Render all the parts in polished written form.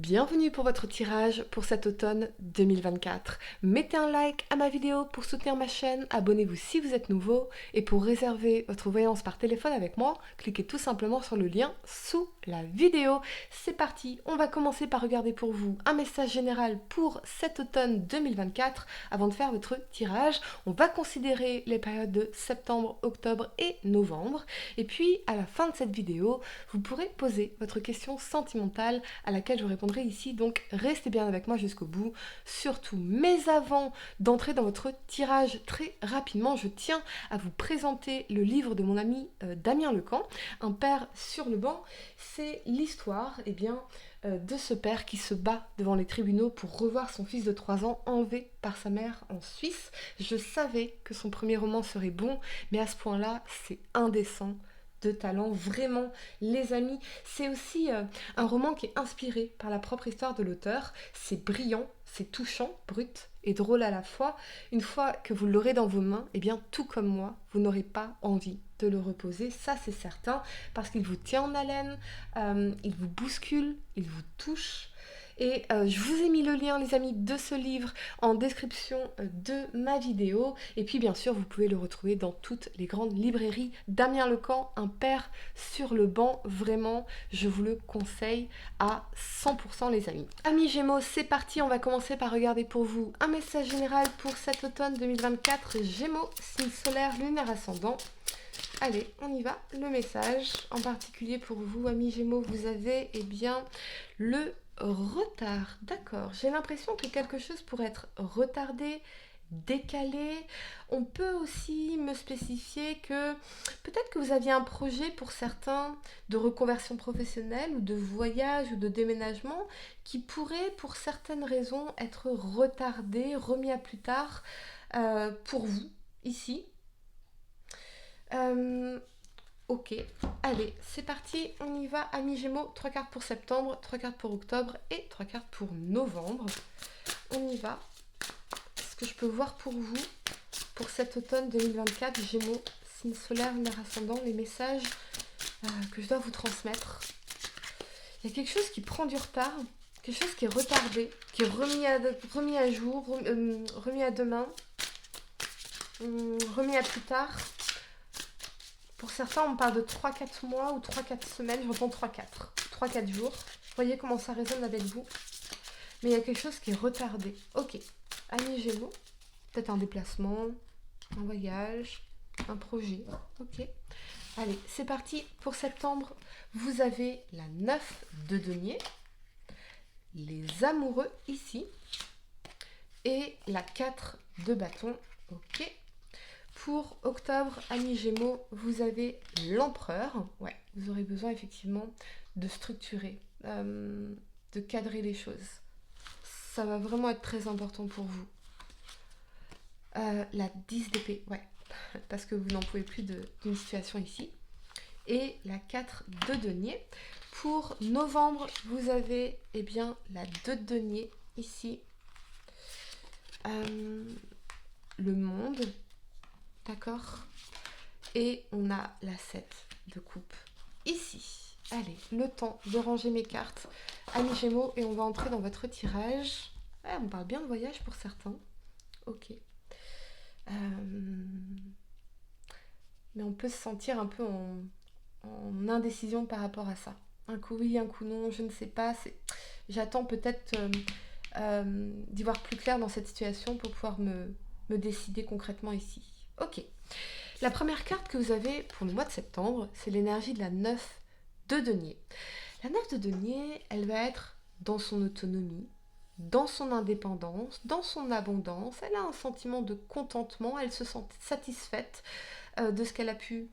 Bienvenue pour votre tirage pour cet automne 2024. Mettez un like à ma vidéo pour soutenir ma chaîne, abonnez-vous si vous êtes nouveau et pour réserver votre voyance par téléphone avec moi, cliquez tout simplement sur le lien sous la vidéo. C'est parti, on va commencer par regarder pour vous un message général pour cet automne 2024. Avant de faire votre tirage, on va considérer les périodes de septembre, octobre et novembre. Et puis à la fin de cette vidéo, vous pourrez poser votre question sentimentale à laquelle je répondrai ici, donc restez bien avec moi jusqu'au bout, surtout. Mais avant d'entrer dans votre tirage très rapidement, je tiens à vous présenter le livre de mon ami Damien Lecamp, Un père sur le banc. C'est l'histoire de ce père qui se bat devant les tribunaux pour revoir son fils de 3 ans enlevé par sa mère en Suisse. Je savais que son premier roman serait bon, mais à ce point-là, c'est indécent de talent, vraiment, les amis. C'est aussi un roman qui est inspiré par la propre histoire de l'auteur. C'est brillant, c'est touchant, brut et drôle à la fois. Une fois que vous l'aurez dans vos mains, tout comme moi, vous n'aurez pas envie de le reposer, ça c'est certain, parce qu'il vous tient en haleine, il vous bouscule, il vous touche. Et je vous ai mis le lien, les amis, de ce livre en description de ma vidéo. Et puis, bien sûr, vous pouvez le retrouver dans toutes les grandes librairies. Damien Lecamp, Un père sur le banc. Vraiment, je vous le conseille à 100%, les amis. Amis Gémeaux, c'est parti. On va commencer par regarder pour vous un message général pour cet automne 2024. Gémeaux, signe solaire, lunaire ascendant. Allez, on y va. Le message en particulier pour vous, amis Gémeaux, vous avez le retard. D'accord. J'ai l'impression que quelque chose pourrait être retardé, décalé. On peut aussi me spécifier que peut-être que vous aviez un projet pour certains de reconversion professionnelle ou de voyage ou de déménagement qui pourrait pour certaines raisons être retardé, remis à plus tard pour vous ici. Ok, allez, c'est parti, on y va, amis Gémeaux, 3 cartes pour septembre, 3 cartes pour octobre et 3 cartes pour novembre. On y va. Ce que je peux voir pour vous, pour cet automne 2024, Gémeaux, signe solaire, lunaire ascendant, les messages que je dois vous transmettre. Il y a quelque chose qui prend du retard, quelque chose qui est retardé, qui est remis à jour, remis à demain, remis à plus tard. Pour certains, on parle de 3-4 mois ou 3-4 semaines. J'entends 3-4 jours. Voyez comment ça résonne avec vous. Mais il y a quelque chose qui est retardé. Ok. Amis Gémeaux, peut-être un déplacement, un voyage, un projet. Ok. Allez, c'est parti. Pour septembre, vous avez la 9 de denier, les amoureux ici, et la 4 de bâton. Ok. Pour octobre, amis Gémeaux, vous avez l'empereur. Ouais, vous aurez besoin effectivement de structurer, de cadrer les choses. Ça va vraiment être très important pour vous. La 10 d'épée, ouais, parce que vous n'en pouvez plus d'une situation ici. Et la 4 de denier. Pour novembre, vous avez la 2 de denier ici. Le monde. D'accord. Et on a la 7 de coupe ici. Allez, le temps de ranger mes cartes, amis Gémeaux, et on va entrer dans votre tirage. Ouais, on parle bien de voyage pour certains. Ok. Mais on peut se sentir un peu en indécision par rapport à ça. Un coup oui, un coup non, je ne sais pas. J'attends peut-être d'y voir plus clair dans cette situation pour pouvoir me décider concrètement ici. Ok. La première carte que vous avez pour le mois de septembre, c'est l'énergie de la 9 de denier. La 9 de denier, elle va être dans son autonomie, dans son indépendance, dans son abondance. Elle a un sentiment de contentement, elle se sent satisfaite de ce qu'elle a pu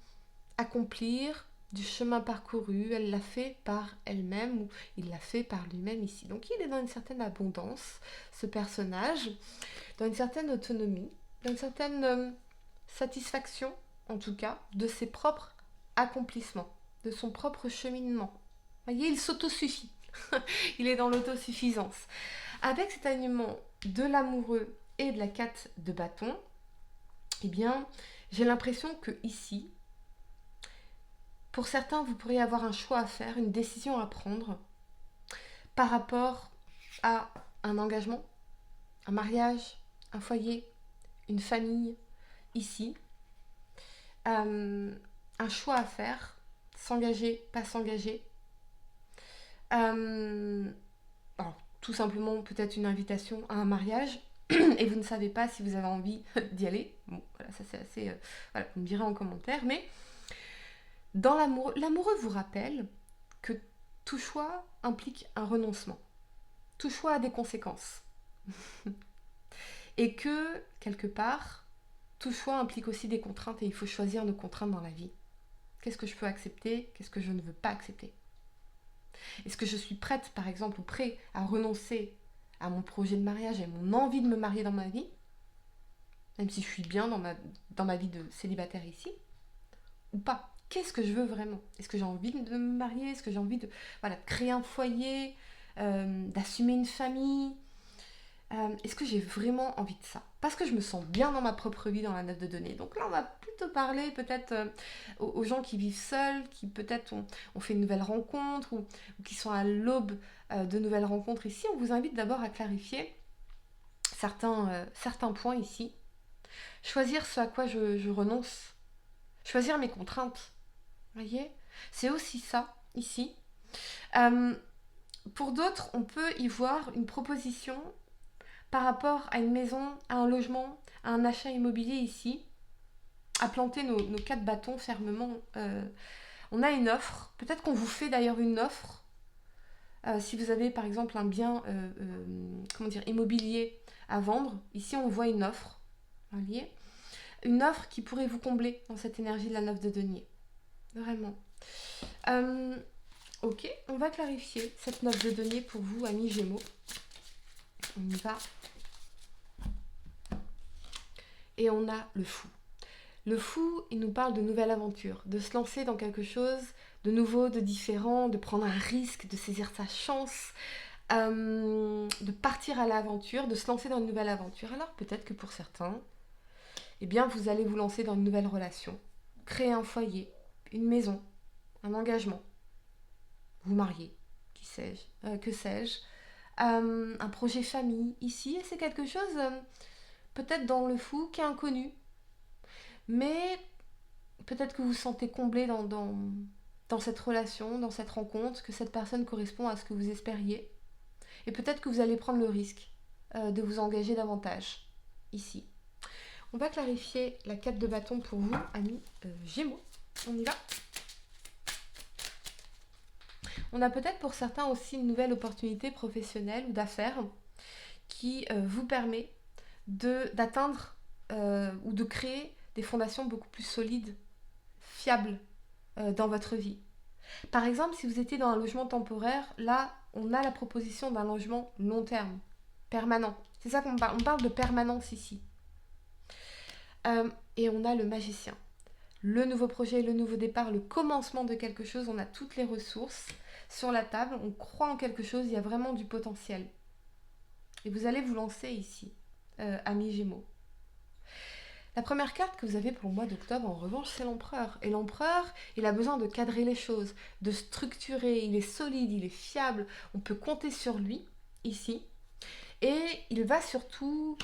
accomplir, du chemin parcouru. Elle l'a fait par elle-même ou il l'a fait par lui-même ici. Donc il est dans une certaine abondance, ce personnage, dans une certaine autonomie, dans une certaine satisfaction, en tout cas, de ses propres accomplissements, de son propre cheminement. Vous voyez, il s'autosuffit. Il est dans l'autosuffisance. Avec cet alignement de l'amoureux et de la 4 de bâton, j'ai l'impression que ici, pour certains, vous pourriez avoir un choix à faire, une décision à prendre. par rapport à un engagement, un mariage, un foyer, une famille, ici. Un choix à faire, s'engager, pas s'engager. Alors, tout simplement peut-être une invitation à un mariage et vous ne savez pas si vous avez envie d'y aller. Bon, voilà, ça c'est assez... voilà, vous me direz en commentaire. Mais dans l'amour, l'amoureux vous rappelle que tout choix implique un renoncement. Tout choix a des conséquences. Et que, quelque part, tout choix implique aussi des contraintes et il faut choisir nos contraintes dans la vie. Qu'est-ce que je peux accepter? Qu'est-ce que je ne veux pas accepter? Est-ce que je suis prête, par exemple, ou prêt à renoncer à mon projet de mariage et mon envie de me marier dans ma vie, même si je suis bien dans ma vie de célibataire ici, ou pas? Qu'est-ce que je veux vraiment? Est-ce que j'ai envie de me marier? Est-ce que j'ai envie de créer un foyer, d'assumer une famille? Est-ce que j'ai vraiment envie de ça? Parce que je me sens bien dans ma propre vie dans la note de données. Donc là, on va plutôt parler peut-être aux gens qui vivent seuls, qui peut-être ont fait une nouvelle rencontre ou qui sont à l'aube de nouvelles rencontres ici. On vous invite d'abord à clarifier certains points ici. Choisir ce à quoi je renonce. Choisir mes contraintes. Vous voyez? C'est aussi ça, ici. Pour d'autres, on peut y voir une proposition par rapport à une maison, à un logement, à un achat immobilier ici, à planter nos 4 bâtons fermement. On a une offre, peut-être qu'on vous fait d'ailleurs une offre, si vous avez par exemple un bien immobilier à vendre, ici on voit une offre, voyez, une offre qui pourrait vous combler dans cette énergie de la 9 de denier. Vraiment. Ok, on va clarifier cette 9 de denier pour vous, amis Gémeaux. On y va. Et on a le fou. Le fou, il nous parle de nouvelles aventures, de se lancer dans quelque chose de nouveau, de différent, de prendre un risque, de saisir sa chance, de partir à l'aventure, de se lancer dans une nouvelle aventure. Alors peut-être que pour certains, eh bien, vous allez vous lancer dans une nouvelle relation, créer un foyer, une maison, un engagement, vous marier, que sais-je, un projet famille ici, et c'est quelque chose peut-être dans le fou qui est inconnu, mais peut-être que vous vous sentez comblé dans cette relation, dans cette rencontre, que cette personne correspond à ce que vous espériez, et peut-être que vous allez prendre le risque de vous engager davantage ici. On va clarifier la 4 de bâton pour vous, amis Gémeaux. On y va. On a peut-être pour certains aussi une nouvelle opportunité professionnelle ou d'affaires qui vous permet d'atteindre ou de créer des fondations beaucoup plus solides, fiables dans votre vie. Par exemple, si vous étiez dans un logement temporaire, là, on a la proposition d'un logement long terme, permanent. C'est ça qu'on parle. On parle de permanence ici. Et on a le magicien. Le nouveau projet, le nouveau départ, le commencement de quelque chose. On a toutes les ressources sur la table. On croit en quelque chose. Il y a vraiment du potentiel. Et vous allez vous lancer ici, amis Gémeaux. La première carte que vous avez pour le mois d'octobre, en revanche, c'est l'empereur. Et l'empereur, il a besoin de cadrer les choses, de structurer. Il est solide, il est fiable. On peut compter sur lui, ici. Et il va surtout...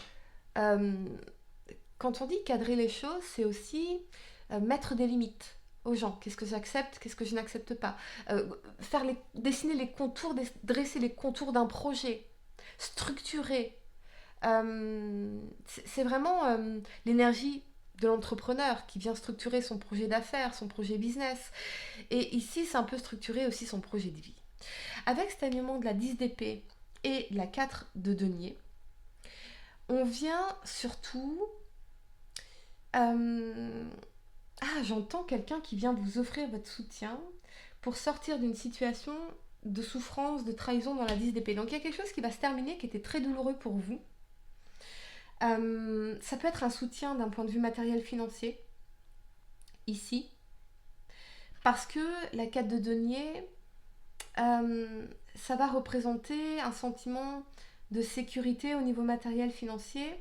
quand on dit cadrer les choses, c'est aussi mettre des limites aux gens. Qu'est-ce que j'accepte, qu'est-ce que je n'accepte pas. Dessiner les contours, dresser les contours d'un projet. Structurer. C'est vraiment l'énergie de l'entrepreneur qui vient structurer son projet d'affaires, son projet business. Et ici, c'est un peu structurer aussi son projet de vie. Avec cet alignement de la 10 d'épée et la 4 de denier, on vient surtout... j'entends quelqu'un qui vient vous offrir votre soutien pour sortir d'une situation de souffrance, de trahison dans la 10 d'épée. Donc il y a quelque chose qui va se terminer qui était très douloureux pour vous. Ça peut être un soutien d'un point de vue matériel financier, ici, parce que la 4 de denier, ça va représenter un sentiment de sécurité au niveau matériel financier,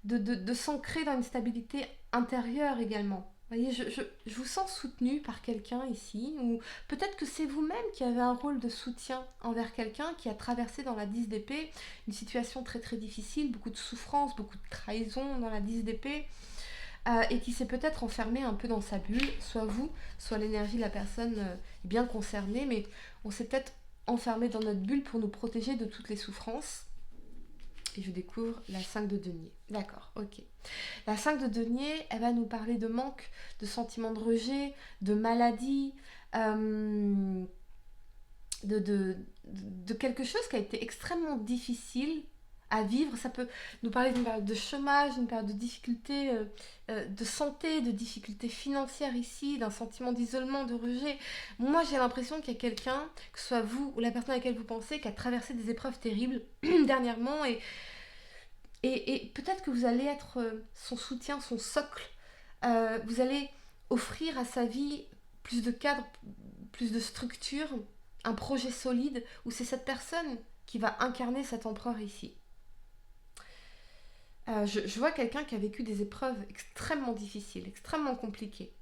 de s'ancrer dans une stabilité intérieure également. Voyez, je vous sens soutenu par quelqu'un ici, ou peut-être que c'est vous-même qui avez un rôle de soutien envers quelqu'un qui a traversé dans la 10 d'épée une situation très très difficile, beaucoup de souffrance, beaucoup de trahison dans la 10 d'épée, et qui s'est peut-être enfermé un peu dans sa bulle, soit vous, soit l'énergie de la personne est bien concernée, mais on s'est peut-être enfermé dans notre bulle pour nous protéger de toutes les souffrances. Et je découvre la 5 de denier. D'accord, ok. La 5 de denier, elle va nous parler de manque, de sentiment de rejet, de maladie, de quelque chose qui a été extrêmement difficile à vivre. Ça peut nous parler d'une période de chômage, d'une période de difficulté de santé, de difficultés financières ici, d'un sentiment d'isolement, de rejet. Moi, j'ai l'impression qu'il y a quelqu'un, que ce soit vous ou la personne à laquelle vous pensez, qui a traversé des épreuves terribles dernièrement et peut-être que vous allez être son soutien, son socle. Vous allez offrir à sa vie plus de cadre, plus de structure, un projet solide où c'est cette personne qui va incarner cet empereur ici. Je vois quelqu'un qui a vécu des épreuves extrêmement difficiles, extrêmement compliquées,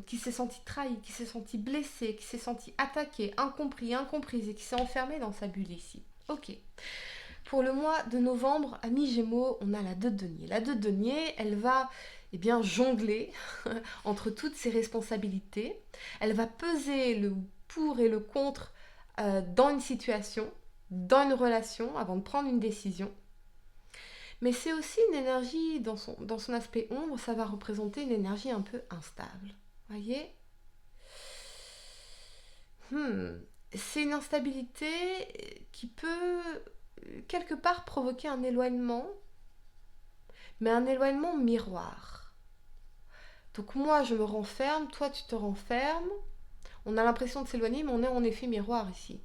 qui s'est senti trahi, qui s'est senti blessé, qui s'est senti attaqué, incompris, incomprise et qui s'est enfermé dans sa bulle ici. Ok. Pour le mois de novembre, à mi-gémeaux, on a la 2 de denier. La 2 de denier, elle va jongler entre toutes ses responsabilités. Elle va peser le pour et le contre dans une situation, dans une relation, avant de prendre une décision. Mais c'est aussi une énergie, dans son aspect ombre, ça va représenter une énergie un peu instable. Voyez ? C'est une instabilité qui peut quelque part provoquer un éloignement, mais un éloignement miroir. Donc moi je me renferme, toi tu te renfermes, on a l'impression de s'éloigner, mais on est en effet miroir ici.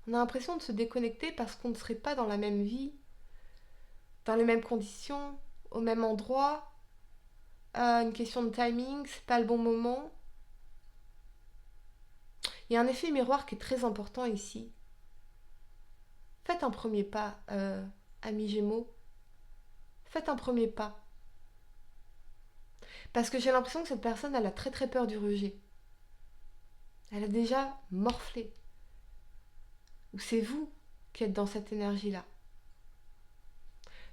On a l'impression de se déconnecter parce qu'on ne serait pas dans la même vie, dans les mêmes conditions, au même endroit. Une question de timing, c'est pas le bon moment. Il y a un effet miroir qui est très important ici. Faites un premier pas, amis Gémeaux. Faites un premier pas. Parce que j'ai l'impression que cette personne, elle a très très peur du rejet. Elle a déjà morflé. Ou c'est vous qui êtes dans cette énergie-là.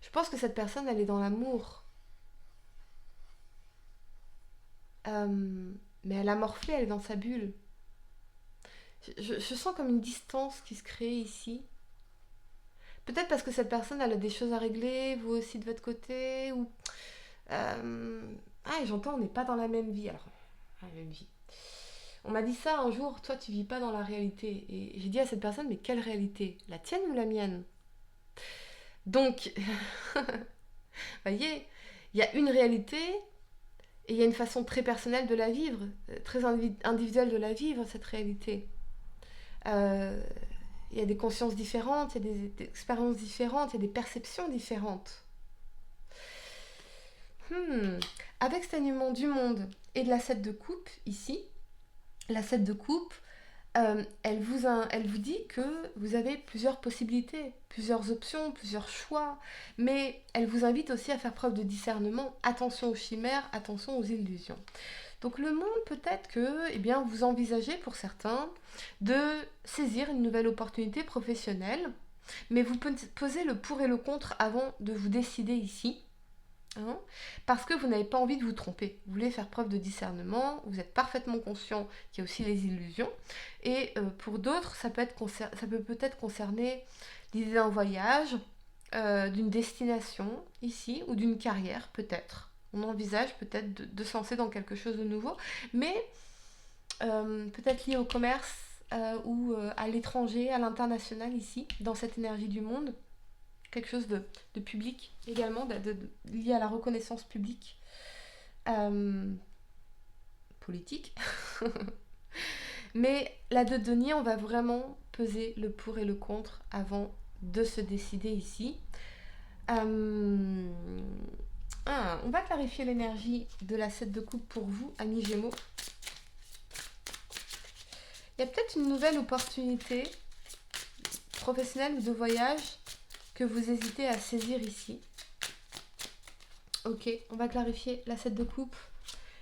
Je pense que cette personne, elle est dans l'amour. Mais elle a morflé, elle est dans sa bulle. Je sens comme une distance qui se crée ici. Peut-être parce que cette personne, elle a des choses à régler, vous aussi de votre côté, ou... Ah, et j'entends, on n'est pas dans la même vie, alors. La même vie. On m'a dit ça un jour, toi tu vis pas dans la réalité. Et j'ai dit à cette personne, mais quelle réalité ? La tienne ou la mienne ? Donc, voyez, il y a une réalité et il y a une façon très personnelle de la vivre, très individuelle de la vivre, cette réalité. Il y a des consciences différentes, il y a des expériences différentes, il y a des perceptions différentes. Avec cet alignement du monde et de la 7 de coupe, ici, la 7 de coupe, elle vous dit que vous avez plusieurs possibilités, plusieurs options, plusieurs choix, mais elle vous invite aussi à faire preuve de discernement. Attention aux chimères, attention aux illusions. Donc le monde, peut-être que vous envisagez pour certains de saisir une nouvelle opportunité professionnelle, mais vous posez le pour et le contre avant de vous décider ici. Parce que vous n'avez pas envie de vous tromper. Vous voulez faire preuve de discernement, vous êtes parfaitement conscient qu'il y a aussi les illusions. Et pour d'autres, ça peut peut-être concerner l'idée d'un voyage, d'une destination ici, ou d'une carrière peut-être. On envisage peut-être de se lancer dans quelque chose de nouveau, mais peut-être lié au commerce ou à l'étranger, à l'international ici, dans cette énergie du monde. Quelque chose de public également, lié à la reconnaissance publique, politique. Mais la 2 de denier, on va vraiment peser le pour et le contre avant de se décider ici. On va clarifier l'énergie de la 7 de coupe pour vous, amis Gémeaux. Il y a peut-être une nouvelle opportunité professionnelle ou de voyage que vous hésitez à saisir ici. Ok, on va clarifier la 7 de coupe.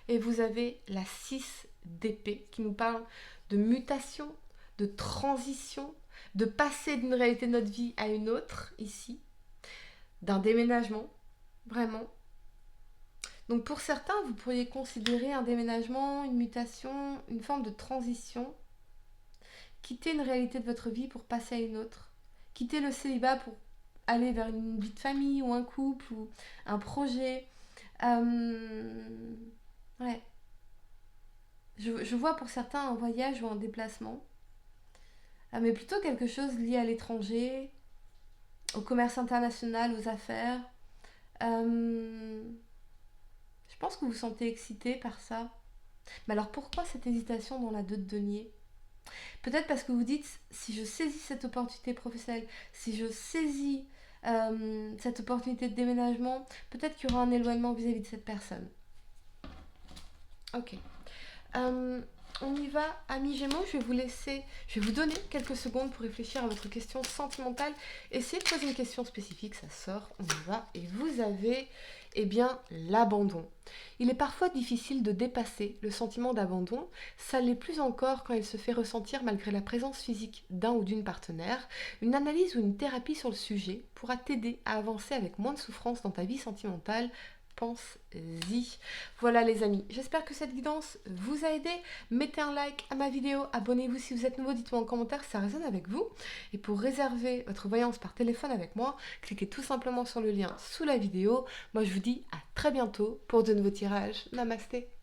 Et vous avez la 6 d'épée qui nous parle de mutation, de transition, de passer d'une réalité de notre vie à une autre, ici, d'un déménagement, vraiment. Donc pour certains, vous pourriez considérer un déménagement, une mutation, une forme de transition. Quitter une réalité de votre vie pour passer à une autre. Quitter le célibat pour aller vers une vie de famille ou un couple ou un projet. Ouais. Je vois pour certains un voyage ou un déplacement. Mais plutôt quelque chose lié à l'étranger, au commerce international, aux affaires. Euh, je pense que vous vous sentez excité par ça. Mais alors pourquoi cette hésitation dans la 2 de denier? Peut-être parce que vous dites, si je saisis cette opportunité professionnelle, si je saisis cette opportunité de déménagement, peut-être qu'il y aura un éloignement vis-à-vis de cette personne. Ok. Euh, on y va, amis Gémeaux, je vais vous donner quelques secondes pour réfléchir à votre question sentimentale. Essayez de poser une question spécifique, ça sort, on y va. Et vous avez, eh bien, l'abandon. Il est parfois difficile de dépasser le sentiment d'abandon, ça l'est plus encore quand il se fait ressentir malgré la présence physique d'un ou d'une partenaire. Une analyse ou une thérapie sur le sujet pourra t'aider à avancer avec moins de souffrance dans ta vie sentimentale. Pense-y. Voilà les amis, j'espère que cette guidance vous a aidé. Mettez un like à ma vidéo, abonnez-vous si vous êtes nouveau, dites-moi en commentaire si ça résonne avec vous. Et pour réserver votre voyance par téléphone avec moi, cliquez tout simplement sur le lien sous la vidéo. Moi je vous dis à très bientôt pour de nouveaux tirages. Namasté.